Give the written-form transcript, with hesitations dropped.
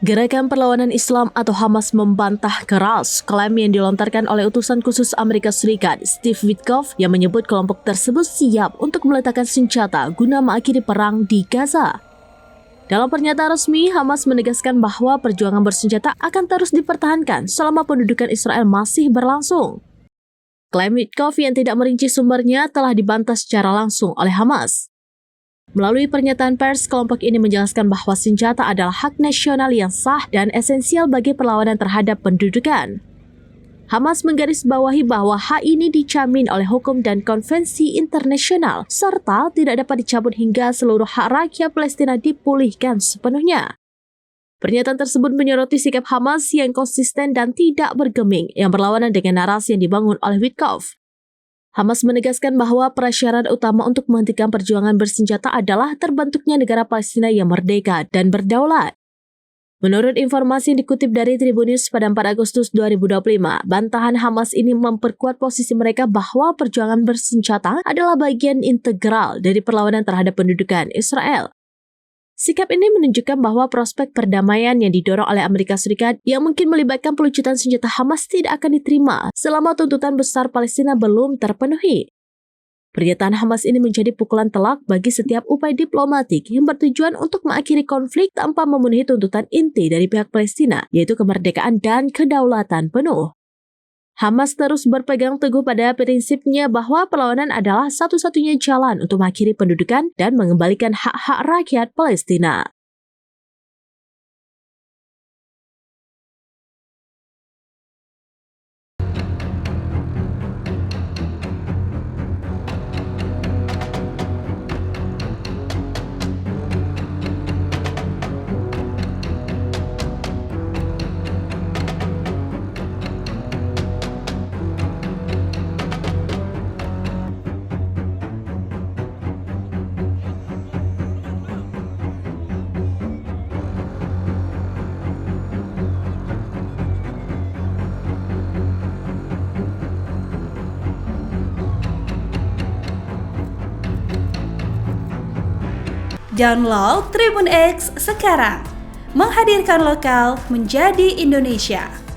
Gerakan Perlawanan Islam atau Hamas membantah keras klaim yang dilontarkan oleh utusan khusus Amerika Serikat, Steve Witkoff, yang menyebut kelompok tersebut siap untuk meletakkan senjata guna mengakhiri perang di Gaza. Dalam pernyataan resmi, Hamas menegaskan bahwa perjuangan bersenjata akan terus dipertahankan selama pendudukan Israel masih berlangsung. Klaim Witkoff yang tidak merinci sumbernya telah dibantah secara langsung oleh Hamas. Melalui pernyataan pers, kelompok ini menjelaskan bahwa senjata adalah hak nasional yang sah dan esensial bagi perlawanan terhadap pendudukan. Hamas menggarisbawahi bahwa hak ini dijamin oleh hukum dan konvensi internasional, serta tidak dapat dicabut hingga seluruh hak rakyat Palestina dipulihkan sepenuhnya. Pernyataan tersebut menyoroti sikap Hamas yang konsisten dan tidak bergeming, yang berlawanan dengan narasi yang dibangun oleh Witkoff. Hamas menegaskan bahwa prasyarat utama untuk menghentikan perjuangan bersenjata adalah terbentuknya negara Palestina yang merdeka dan berdaulat. Menurut informasi yang dikutip dari Tribunnews pada 4 Agustus 2025, bantahan Hamas ini memperkuat posisi mereka bahwa perjuangan bersenjata adalah bagian integral dari perlawanan terhadap pendudukan Israel. Sikap ini menunjukkan bahwa prospek perdamaian yang didorong oleh Amerika Serikat yang mungkin melibatkan pelucutan senjata Hamas tidak akan diterima selama tuntutan besar Palestina belum terpenuhi. Pernyataan Hamas ini menjadi pukulan telak bagi setiap upaya diplomatik yang bertujuan untuk mengakhiri konflik tanpa memenuhi tuntutan inti dari pihak Palestina, yaitu kemerdekaan dan kedaulatan penuh. Hamas terus berpegang teguh pada prinsipnya bahwa perlawanan adalah satu-satunya jalan untuk mengakhiri pendudukan dan mengembalikan hak-hak rakyat Palestina. Download Tribun X sekarang, menghadirkan lokal menjadi Indonesia.